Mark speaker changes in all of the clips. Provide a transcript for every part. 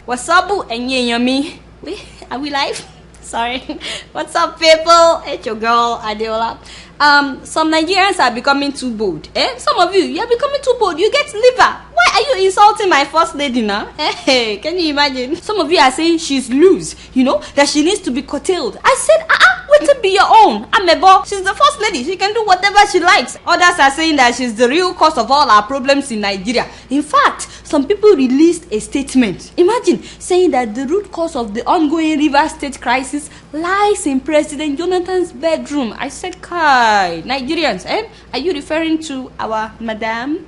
Speaker 1: What's up, and yummy? Wait, are we live? Sorry. What's up, people? It's your girl, Adeola. Some Nigerians are becoming too bold. Some of you are becoming too bold. You get liver. Why are you insulting my first lady now? Hey, can you imagine? Some of you are saying she's loose, that she needs to be curtailed. I said, wait to be your own. Amebo, she's the first lady. She can do whatever she likes. Others are saying that she's the real cause of all our problems in Nigeria. In fact, some people released a statement. Imagine saying that the root cause of the ongoing River State crisis lies in President Jonathan's bedroom. I said, Kai, Nigerians, are you referring to our madam?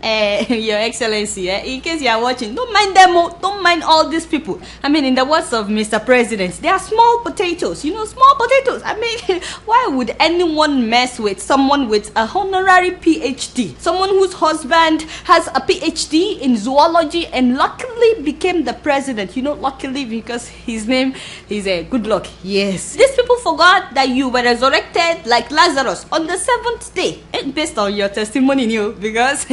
Speaker 1: Your Excellency, in case you are watching, don't mind them, don't mind all these people. I mean, in the words of Mr. President, they are small potatoes, small potatoes. I mean, why would anyone mess with someone with a honorary PhD? Someone whose husband has a PhD in zoology and luckily became the president. Luckily because his name is Good Luck. Yes. These people forgot that you were resurrected like Lazarus on the 7th day. Based on your testimony, because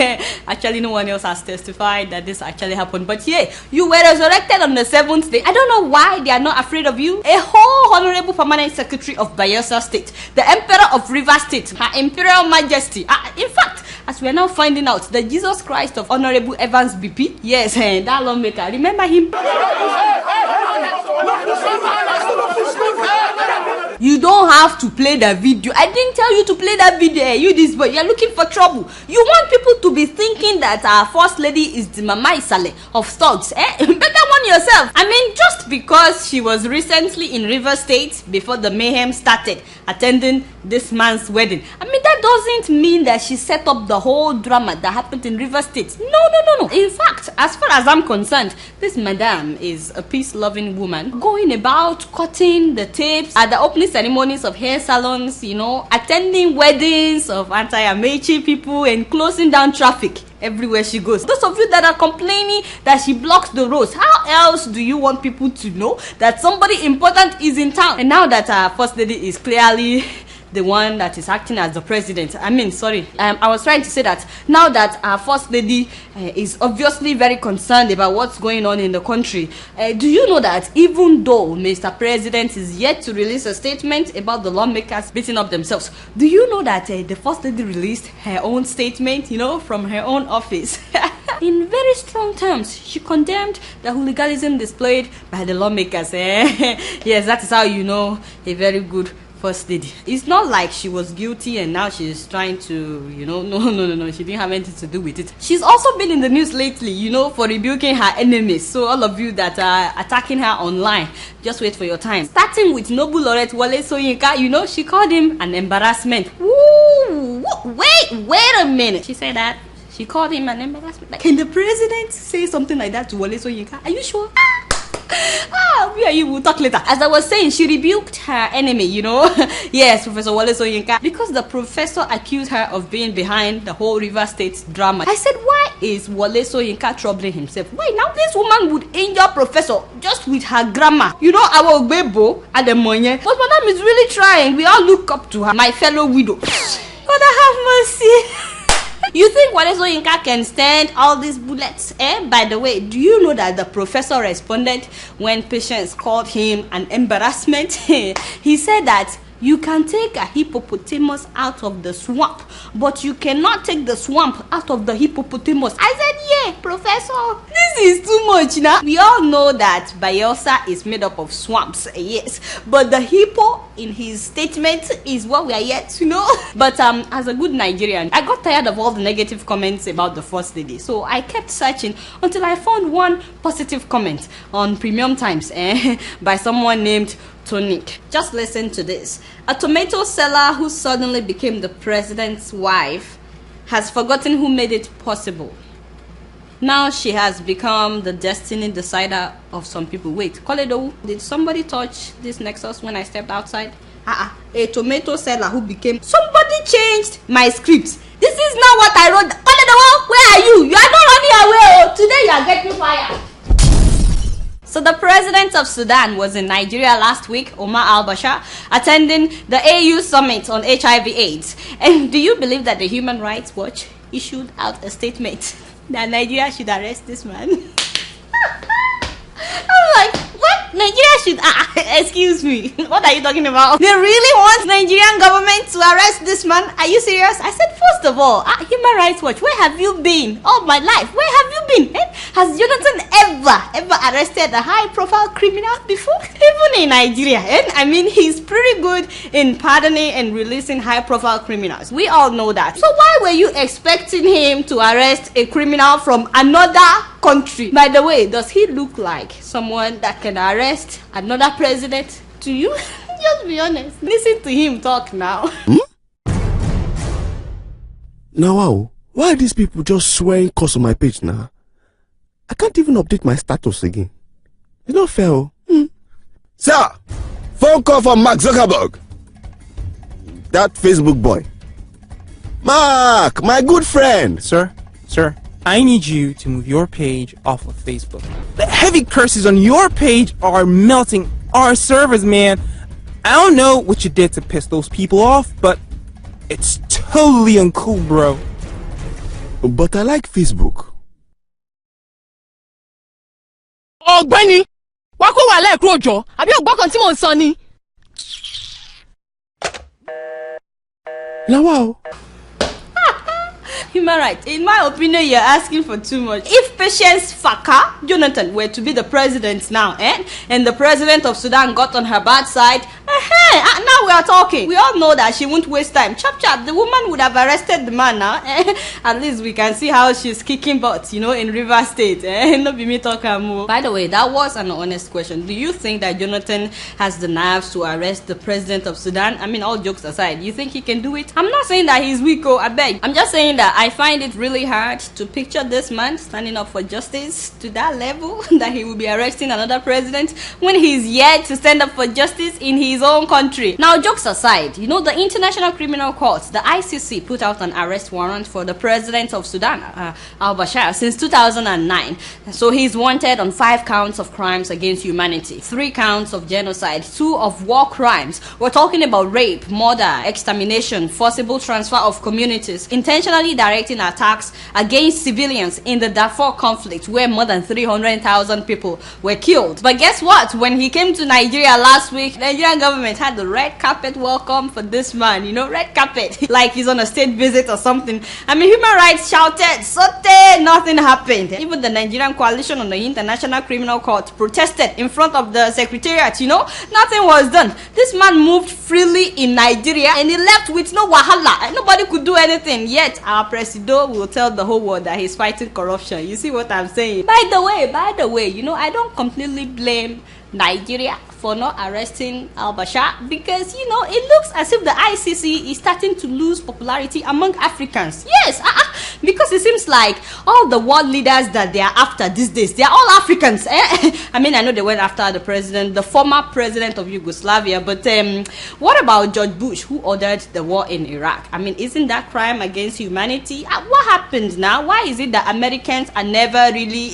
Speaker 1: actually no one else has testified that this actually happened. But yeah, you were resurrected on the 7th day. I don't know why they are not afraid of you. A whole honorable permanent secretary of Bayelsa State, the Emperor of River State, Her Imperial Majesty. In fact, as we are now finding out, the Jesus Christ of Honorable Evans BP, yes, that lawmaker, remember him? You don't have to play the video. I didn't tell you to play that video. You this boy, you're looking for trouble. You want people to be thinking that our first lady is the Mama Isale of thugs. Better warn yourself. I mean, just because she was recently in River State before the mayhem started, attending this man's wedding, I mean, that doesn't mean that she set up the whole drama that happened in River State. No. In fact, as far as I'm concerned, this madam is a peace-loving woman going about cutting the tapes at the opening ceremonies of hair salons, attending weddings of anti-Amechi people and closing down traffic everywhere she goes. Those of you that are complaining that she blocks the roads, how else do you want people to know that somebody important is in town? And now that our first lady is clearly the one that is acting as the president, I was trying to say that now that our first lady is obviously very concerned about what's going on in the country, do you know that even though Mr. President is yet to release a statement about the lawmakers beating up themselves, do you know that the first lady released her own statement, from her own office? In very strong terms, she condemned the hooliganism displayed by the lawmakers. Yes, that is how you know a very good first lady. It's not like she was guilty and now she's trying to, no, she didn't have anything to do with it. She's also been in the news lately, for rebuking her enemies. So all of you that are attacking her online, just wait for your time. Starting with Noble Laureate Wale Soyinka, she called him an embarrassment. Woo! Wait a minute. She said that. She called him an embarrassment. Like, can the president say something like that to Wale Soyinka? Are you sure? We are you will talk later. As I was saying, she rebuked her enemy, Yes, Professor Wale Soyinka, because the professor accused her of being behind the whole River State drama. I said, why is Wale Soyinka troubling himself? Why now this woman would injure professor just with her grammar? Our Bebo at the money. But madam is really trying. We all look up to her, my fellow widow. God have mercy. You think Wale Soyinka can stand all these bullets? By the way, do you know that the professor responded when patients called him an embarrassment? He said that you can take a hippopotamus out of the swamp, but you cannot take the swamp out of the hippopotamus. I said, yeah, professor, this is too much now. We all know that Bayelsa is made up of swamps, yes, but the hippo in his statement is what we are yet to know. But as a good Nigerian, I got tired of all the negative comments about the first lady, so I kept searching until I found one positive comment on Premium Times by someone named Tonic. Just listen to this. A tomato seller who suddenly became the president's wife has forgotten who made it possible. Now she has become the destiny decider of some people. Wait, Koledo, did somebody touch this Nexus when I stepped outside? A tomato seller who became... Somebody changed my script. This is not what I wrote. Koledo, where are you? You are not running away. Today you are getting fired. So the president of Sudan was in Nigeria last week, Omar al-Bashir, attending the AU summit on HIV/AIDS. And do you believe that the Human Rights Watch issued out a statement that Nigeria should arrest this man? I'm should excuse me. What are you talking about? They really want Nigerian government to arrest this man? Are you serious? I said, first of all, Human Rights Watch, where have you been all my life? Where have you been? Has Jonathan ever arrested a high-profile criminal before? Even in Nigeria, I mean, he's pretty good in pardoning and releasing high-profile criminals. We all know that. So why were you expecting him to arrest a criminal from another country? By the way, does he look like someone that can arrest another president to you? Just be honest. Listen to him talk now.
Speaker 2: Now, wow, why are these people just swearing curse on my page now? I can't even update my status again. It's not fair.
Speaker 3: Sir, phone call from Mark Zuckerberg. That Facebook boy. Mark, my good friend.
Speaker 4: Sir, I need you to move your page off of Facebook. The heavy curses on your page are melting our servers, man. I don't know what you did to piss those people off, but it's totally uncool, bro.
Speaker 2: But I like Facebook.
Speaker 5: Oh, Benny! Why go I like Rojo? Have you back on Timon Sonny?
Speaker 2: Now, wow.
Speaker 1: Human rights. In my opinion, you're asking for too much. If Patience Faka Jonathan were to be the president now, and the president of Sudan got on her bad side, now we are talking. We all know that she won't waste time. Chop chop, the woman would have arrested the man now. At least we can see how she's kicking butt, in River State. Not be me talking more. By the way, that was an honest question. Do you think that Jonathan has the nerves to arrest the president of Sudan? I mean, all jokes aside, you think he can do it? I'm not saying that he's weak, I beg. I'm just saying that I find it really hard to picture this man standing up for justice to that level that he will be arresting another president when he's yet to stand up for justice in his own country. Now, jokes aside, the International Criminal Court, the ICC, put out an arrest warrant for the president of Sudan, al-Bashir, since 2009. So he's wanted on 5 counts of crimes against humanity, 3 counts of genocide, 2 of war crimes. We're talking about rape, murder, extermination, forcible transfer of communities, intentionally directing attacks against civilians in the Darfur conflict, where more than 300,000 people were killed. But guess what? When he came to Nigeria last week, the Nigerian government had the red carpet welcome for this man, red carpet, like he's on a state visit or something. I mean, human rights shouted, sote, nothing happened. Even the Nigerian coalition on the International Criminal Court protested in front of the secretariat, nothing was done. This man moved freely in Nigeria and he left with no wahala. Nobody could do anything, yet our Presido will tell the whole world that he's fighting corruption. You see what I'm saying? By the way, I don't completely blame Nigeria for not arresting al-Bashir, because it looks as if the ICC is starting to lose popularity among Africans. Yes, because it seems like all the world leaders that they are after these days, they are all Africans. I mean, I know they went after the former president of Yugoslavia, but what about George Bush, who ordered the war in Iraq? I mean, isn't that crime against humanity? What happened now? Why is it that Americans are never really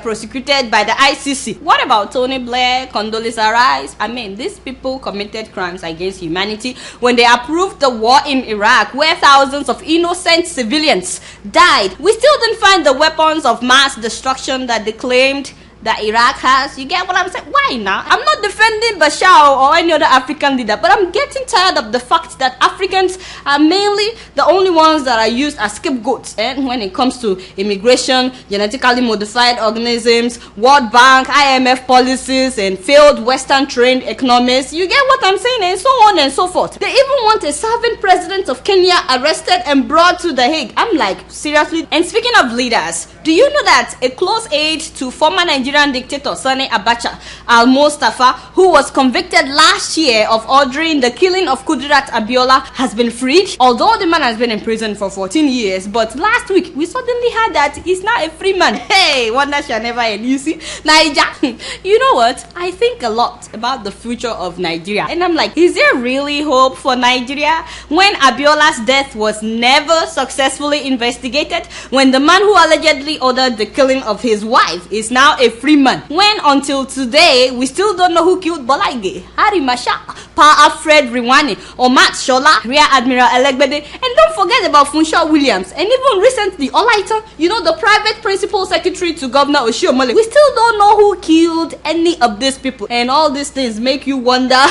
Speaker 1: prosecuted by the ICC? What about Tony Blair, Condoleezza Rice? I mean, these people committed crimes against humanity when they approved the war in Iraq, where thousands of innocent civilians died. We still didn't find the weapons of mass destruction that they claimed that Iraq has. You get what I'm saying? Why now? I'm not defending Bashar or any other African leader, but I'm getting tired of the fact that Africans are mainly the only ones that are used as scapegoats when it comes to immigration, genetically modified organisms, World Bank, IMF policies, and failed Western trained economists. You get what I'm saying? And so on and so forth. They even want a serving president of Kenya arrested and brought to The Hague. I'm like, seriously? And speaking of leaders, do you know that a close aide to former Nigerian dictator Sani Abacha, Al-Mustafa, who was convicted last year of ordering the killing of Kudirat Adeola, has been freed? Although the man has been in prison for 14 years, but last week we suddenly heard that he's now a free man. Hey, wonder shall never end. You see, Nigeria, you know what? I think a lot about the future of Nigeria, and I'm like, is there really hope for Nigeria when Abiola's death was never successfully investigated? When the man who allegedly ordered the killing of his wife is now a free man. When until today, we still don't know who killed Bolaige, Harry Masha, Pa Alfred Riwani, or Matt Shola, Rear Admiral Elegbede, and don't forget about Funshaw Williams, and even recently, Olaita, the private principal secretary to Governor Oshiomhole. We still don't know who killed any of these people, and all these things make you wonder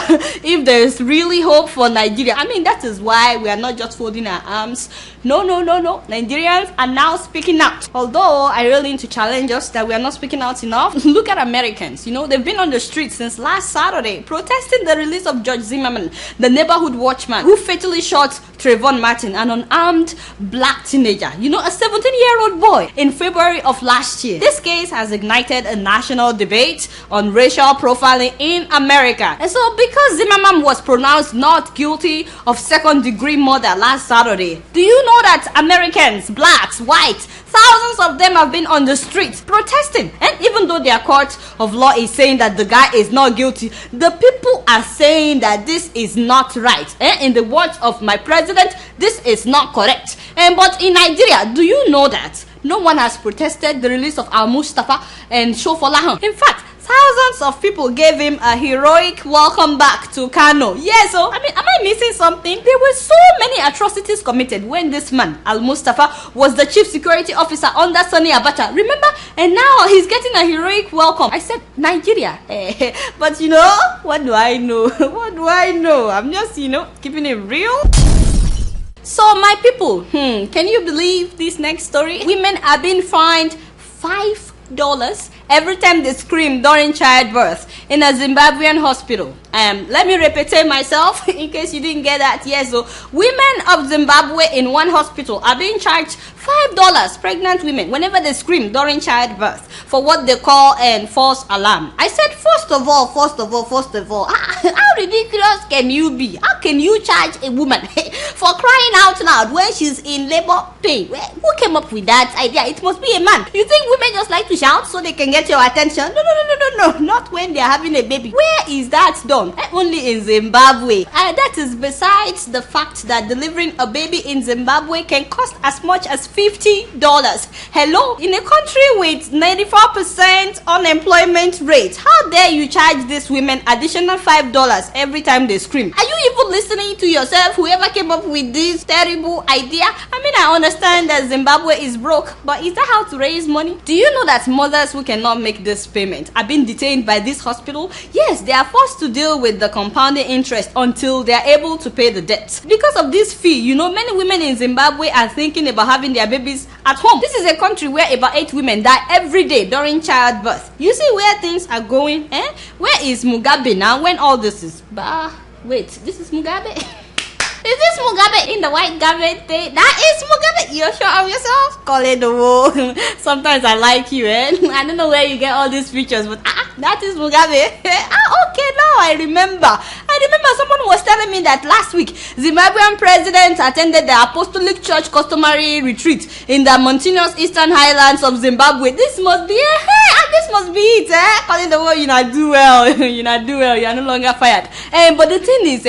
Speaker 1: if there's really hope for Nigeria. I mean, that is why we are not just folding our arms. No. Nigerians are now speaking out. Although I really need to challenge us that we are not speaking out enough. Look at Americans. They've been on the streets since last Saturday protesting the release of George Zimmerman, the neighborhood watchman who fatally shot Trayvon Martin, an unarmed black teenager, a 17-year-old boy, in February of last year. This case has ignited a national debate on racial profiling in America. And so because Zimmerman was pronounced not guilty of second-degree murder last Saturday, do you know that Americans, blacks, whites, thousands of them have been on the streets protesting? And even though their court of law is saying that the guy is not guilty, the people are saying that this is not right. In the words of my president, this is not correct. But in Nigeria, do you know that no one has protested the release of Al-Mustafa and Shofolahan? In fact, thousands of people gave him a heroic welcome back to Kano. Yes, so am I missing something? There were so many atrocities committed when this man, Al-Mustafa, was the chief security officer under Sani Abacha. Remember? And now he's getting a heroic welcome. I said Nigeria. But what do I know? What do I know? I'm just, keeping it real. So my people, can you believe this next story? Women are being fined $5 every time they scream during childbirth in a Zimbabwean hospital. Let me repeat myself in case you didn't get that. Yes, so women of Zimbabwe in one hospital are being charged $5, pregnant women, whenever they scream during childbirth, for what they call false alarm. I said, first of all, how ridiculous can you be? How can you charge a woman for crying out loud when she's in labor pain? Who came up with that idea? It must be a man. You think women just like to shout so they can get your attention? No, not when they're having a baby. Where is that done? Only in Zimbabwe. That is besides the fact that delivering a baby in Zimbabwe can cost as much as $50. Hello? In a country with 94% unemployment rate, how dare you charge these women additional $5 every time they scream? Are you even listening to yourself, whoever came up with this terrible idea? I understand that Zimbabwe is broke, but is that how to raise money? Do you know that mothers who cannot make this payment are being detained by this hospital? Yes, they are forced to deal with the compounding interest until they are able to pay the debt. Because of this fee, many women in Zimbabwe are thinking about having their babies at home. This is a country where about 8 women die every day during childbirth. You see where things are going? Where is Mugabe now when all this is? Wait, this is Mugabe? Is this Mugabe in the white garment thing? That is Mugabe. You're sure of yourself? Call it the war. Sometimes I like you, I don't know where you get all these features, but that is Mugabe. Okay, now I remember. Someone was telling me that last week, Zimbabwean president attended the Apostolic Church customary retreat in the mountainous eastern highlands of Zimbabwe. This must be this must be it, Calling the war, do well. Do well. You are no longer fired. But the thing is,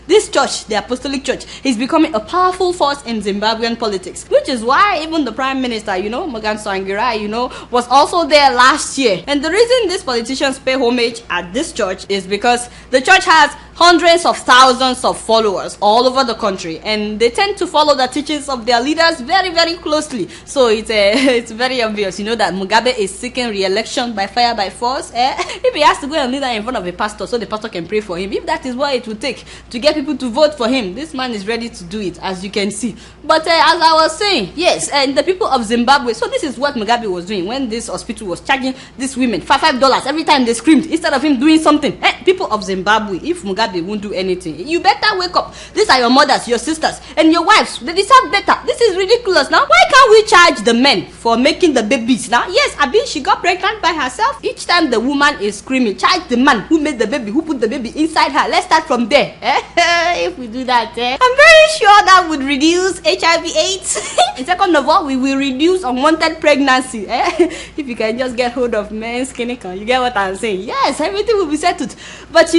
Speaker 1: this church, the Apostolic Church, is becoming a powerful force in Zimbabwean politics, which is why even the Prime Minister, Morgan Tsvangirai, was also there last year. And the reason these politicians pay homage at this church is because the church has hundreds of thousands of followers all over the country, and they tend to follow the teachings of their leaders very, very closely. So it's very obvious, that Mugabe is seeking re-election by fire by force. If he has to go and lead in front of a pastor so the pastor can pray for him, if that is what it would take to get people to vote for him, this man is ready to do it, as you can see. But as I was saying, yes, and the people of Zimbabwe, so this is what Mugabe was doing when this hospital was charging these women $5 every time they screamed, instead of him doing something. People of Zimbabwe, if Mugabe won't do anything, you better wake up. These are your mothers, your sisters, and your wives. They deserve better. This is ridiculous now. Why can't we charge the men for making the babies now? Yes, she got pregnant by herself. Each time the woman is screaming, charge the man who made the baby, who put the baby inside her. Let's start from there. If we do that, I'm very sure that would reduce HIV/AIDS. And second of all, we will reduce unwanted pregnancy. If you can just get hold of men's clinic, you get what I'm saying? Yes, everything will be settled. But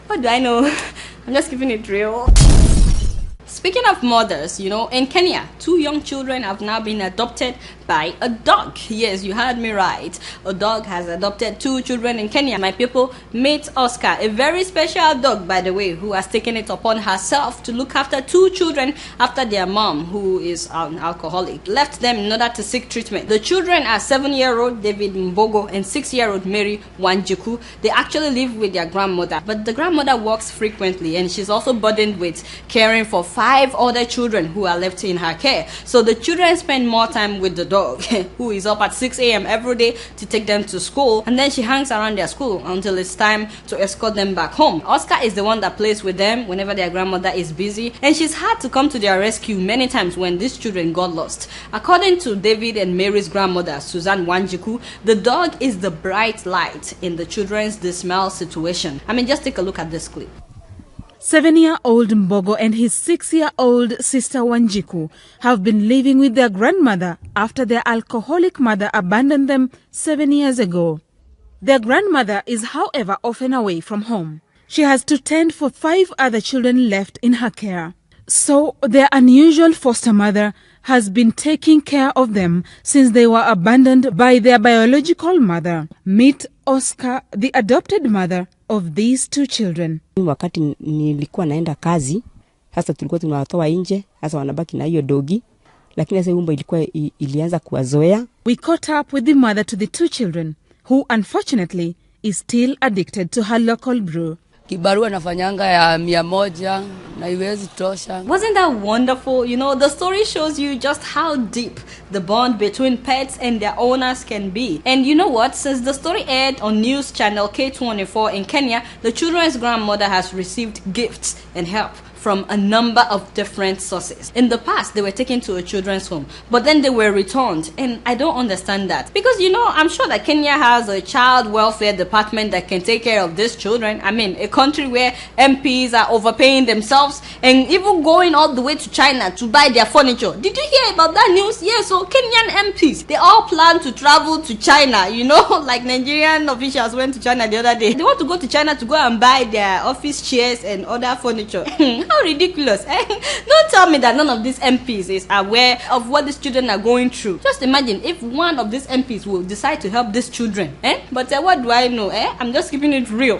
Speaker 1: what do I know? I'm just keeping it real. Speaking of mothers, you know, in Kenya, 2 young children have now been adopted by a dog. Yes, you heard me right. A dog has adopted 2 children in Kenya. My people, meet Oscar, a very special dog, by the way, who has taken it upon herself to look after 2 children after their mom, who is an alcoholic, left them in order to seek treatment. The children are 7-year-old David Mbogo and 6-year-old Mary Wanjiku. They actually live with their grandmother, but the grandmother works frequently and she's also burdened with caring for 5 other children who are left in her care. So the children spend more time with the dog, who is up at 6 a.m. every day to take them to school, and then she hangs around their school until it's time to escort them back home. Oscar is the one that plays with them whenever their grandmother is busy, and she's had to come to their rescue many times when these children got lost. According to David and Mary's grandmother, Suzanne Wanjiku, the dog is the bright light in the children's dismal situation. I mean, just take a look at this clip.
Speaker 6: 7-year-old Mbogo and his 6-year-old sister Wanjiku have been living with their grandmother after their alcoholic mother abandoned them 7 years ago. Their grandmother is, however, often away from home. She has to tend for 5 other children left in her care. So their unusual foster mother has been taking care of them since they were abandoned by their biological mother. Meet Oscar, the adopted mother of these 2 children.
Speaker 7: Wakati nilikuwa naenda kazi, sasa tulikuwa tunawatoa nje, sasa wanabaki na hiyo dogi, lakini sasa umbo ilianza kuwazoea.
Speaker 6: We caught up with the mother to the 2 children, who unfortunately is still addicted to her local brew.
Speaker 8: Kibarua nafanyanga ya 100 na iwezi tosha.
Speaker 1: Wasn't that wonderful? You know, the story shows you just how deep the bond between pets and their owners can be. And you know what? Since the story aired on news channel K24 in Kenya, the children's grandmother has received gifts and help from a number of different sources. In the past, they were taken to a children's home, but then they were returned, and I don't understand that. Because, you know, I'm sure that Kenya has a child welfare department that can take care of these children. I mean, a country where MPs are overpaying themselves and even going all the way to China to buy their furniture. Did you hear about that news? Yeah, so Kenyan MPs, they all plan to travel to China, you know, like Nigerian officials went to China the other day. They want to go to China to go and buy their office chairs and other furniture. How ridiculous. Don't tell me that none of these MPs is aware of what these children are going through. Just imagine if one of these MPs will decide to help these children. But what do I know? I'm just keeping it real.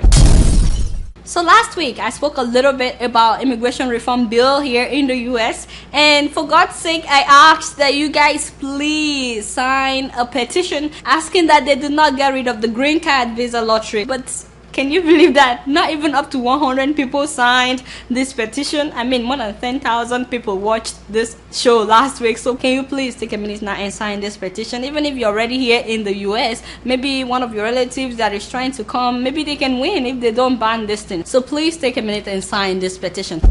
Speaker 1: So last week, I spoke a little bit about immigration reform bill here in the US, and for God's sake, I asked that you guys please sign a petition asking that they do not get rid of the green card visa lottery. But can you believe that? Not even up to 100 people signed this petition. I mean, more than 10,000 people watched this show last week. So can you please take a minute now and sign this petition? Even if you're already here in the US, maybe one of your relatives that is trying to come, maybe they can win if they don't ban this thing. So please take a minute and sign this petition.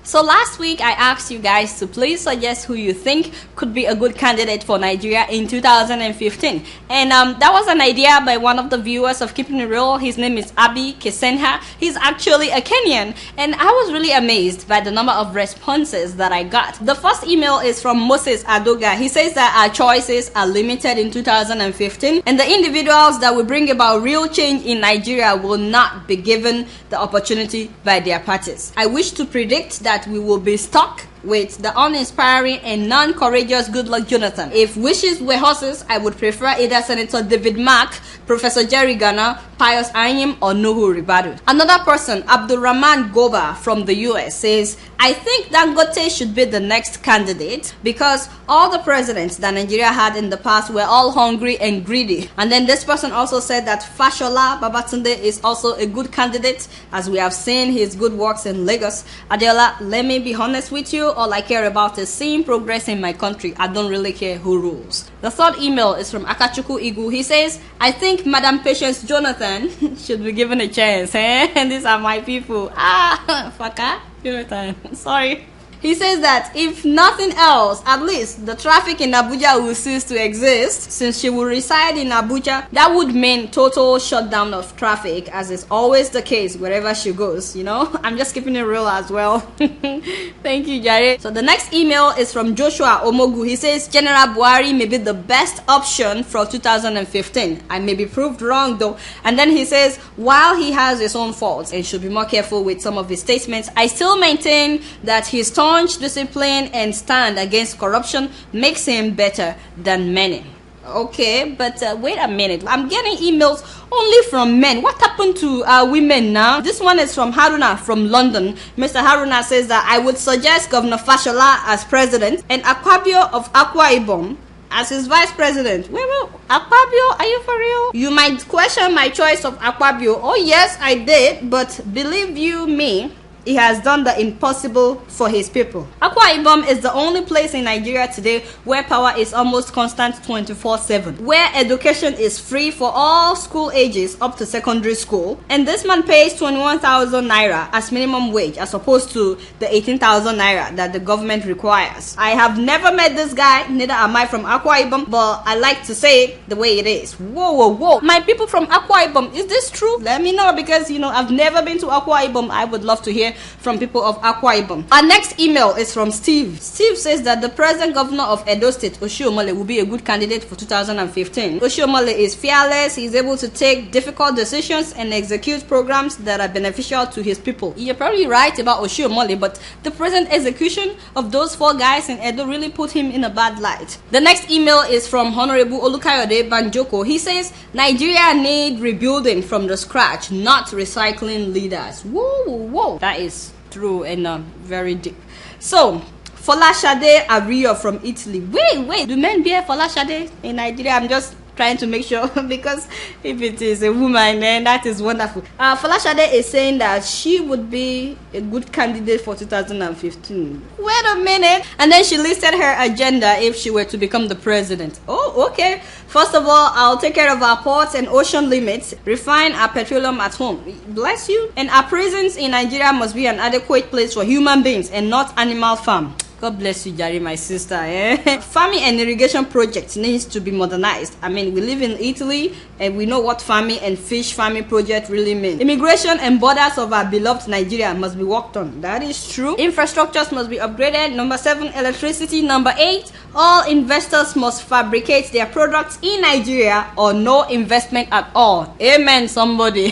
Speaker 1: So last week, I asked you guys to please suggest who you think could be a good candidate for Nigeria in 2015. And that was an idea by one of the viewers of Keeping It Real. His name is Abi Kesenha. He's actually a Kenyan. And I was really amazed by the number of responses that I got. The first email is from Moses Adoga. He says that our choices are limited in 2015. And the individuals that will bring about real change in Nigeria will not be given the opportunity by their parties. I wish to predict that we will be stuck with the uninspiring and non-courageous Goodluck Jonathan. If wishes were horses, I would prefer either Senator David Mark, Professor Jerry Garner, Pius Anyim, or Nuhu Ribadu. Another person, Abdulrahman Goba from the US, says, I think Dangote should be the next candidate because all the presidents that Nigeria had in the past were all hungry and greedy. And then this person also said that Fashola Babatunde is also a good candidate, as we have seen his good works in Lagos. Adeola, let me be honest with you, all I care about is seeing progress in my country. I don't really care who rules. The third email is from Akachuku Igu. He says, I think Madam Patience Jonathan should be given a chance. And these are my people. Faka Jonathan. Sorry. He says that if nothing else, at least the traffic in Abuja will cease to exist. Since she will reside in Abuja, that would mean total shutdown of traffic, as is always the case wherever she goes, you know. I'm just keeping it real as well. Thank you, Jare. So the next email is from Joshua Omogu. He says General Buhari may be the best option for 2015. I may be proved wrong though. And then he says, while he has his own faults and should be more careful with some of his statements, I still maintain that his staunch discipline and stand against corruption makes him better than many. Okay, but wait a minute. I'm getting emails only from men. What happened to women now? This one is from Haruna from London. Mr. Haruna says that I would suggest Governor Fashola as president and Akpabio of Akwa Ibom as his vice president. Wait, Akpabio, are you for real? You might question my choice of Akpabio. Oh yes, I did, but believe you me, he has done the impossible for his people. Akwa Ibom is the only place in Nigeria today where power is almost constant 24/7, where education is free for all school ages up to secondary school, and this man pays 21,000 naira as minimum wage as opposed to the 18,000 naira that the government requires. I have never met this guy, neither am I from Akwa Ibom, but I like to say it the way it is. Whoa. My people from Akwa Ibom, is this true? Let me know, because you know I've never been to Akwa Ibom. I would love to hear from people of Akwa Ibom. Our next email is from Steve. Steve says that the present governor of Edo State, Oshiomhole, will be a good candidate for 2015. Oshiomhole is fearless, he is able to take difficult decisions and execute programs that are beneficial to his people. You're probably right about Oshiomhole, but the present execution of those 4 guys in Edo really put him in a bad light. The next email is from Honorable Olukayode Banjoko. He says Nigeria need rebuilding from the scratch, not recycling leaders. Whoa. That is true and very deep. So, Folashade Ario from Italy. Wait, do men bear Folashade in Nigeria? I'm just trying to make sure, because if it is a woman, then that is wonderful. Folashade is saying that she would be a good candidate for 2015. Wait a minute. And then she listed her agenda if she were to become the president. Oh, okay. First of all, I'll take care of our ports and ocean limits, refine our petroleum at home. Bless you. And our prisons in Nigeria must be an adequate place for human beings and not animal farm. God bless you, Jari, my sister. Farming and irrigation projects needs to be modernized. I mean, we live in Italy and we know what farming and fish farming project really mean. Immigration and borders of our beloved Nigeria must be worked on. That is true. Infrastructures must be upgraded. Number 7, electricity. Number 8, all investors must fabricate their products in Nigeria or no investment at all. Amen, somebody.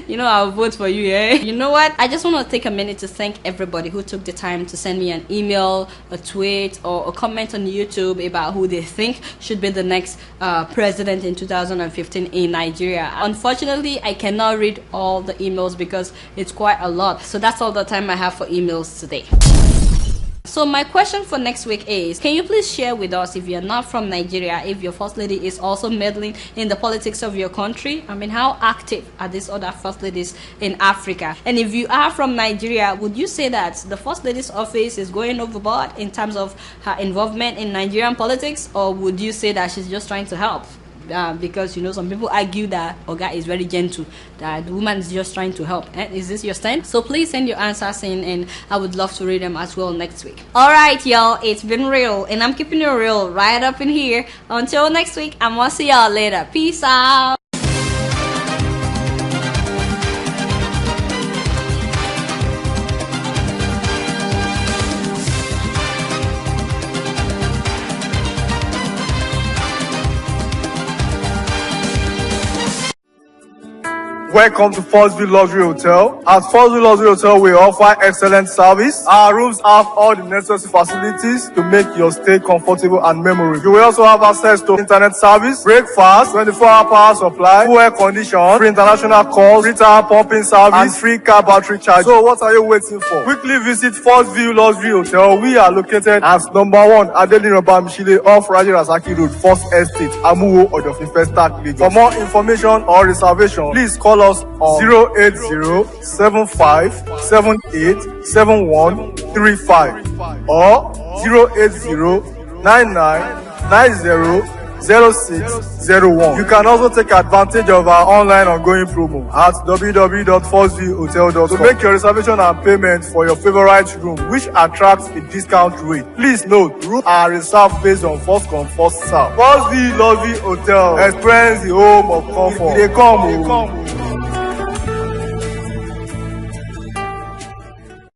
Speaker 1: You know, I'll vote for you, You know what? I just want to take a minute to thank everybody who took the time to send me an email, a tweet, or a comment on YouTube about who they think should be the next president in 2015 in Nigeria. Unfortunately, I cannot read all the emails because it's quite a lot. So that's all the time I have for emails today. So my question for next week is, can you please share with us, if you're not from Nigeria, if your first lady is also meddling in the politics of your country? I mean, how active are these other first ladies in Africa? And if you are from Nigeria, would you say that the first lady's office is going overboard in terms of her involvement in Nigerian politics, or would you say that she's just trying to help? Because, you know, some people argue that Oga is very gentle, that the woman is just trying to help. Is this your stand? So please send your answers in, and I would love to read them as well next week. Alright, y'all, it's been real, and I'm keeping it real right up in here. Until next week, I'm gonna see y'all later. Peace out.
Speaker 9: Welcome to Forstview Luxury Hotel. At Forstview Luxury Hotel, we offer excellent service. Our rooms have all the necessary facilities to make your stay comfortable and memorable. You will also have access to internet service, breakfast, 24-hour power supply, full air condition, free international calls, free tire pumping service, and free car battery charge. So what are you waiting for? Quickly visit Forstview Luxury Hotel. We are located at number 1 Adeola Bamishile off Raji Rasaki Road, First Estate, Amuwo, Odofin Festac, Lagos. For more information or reservation, please call us on 08075787135 or 0809990 0601. You can also take advantage of our online ongoing promo at www.4zhotel.com to make your reservation and payment for your favorite room, which attracts a discount rate. Please note, rooms are reserved based on first come, first serve. 4Z Hotel. Experience the home of comfort. They come.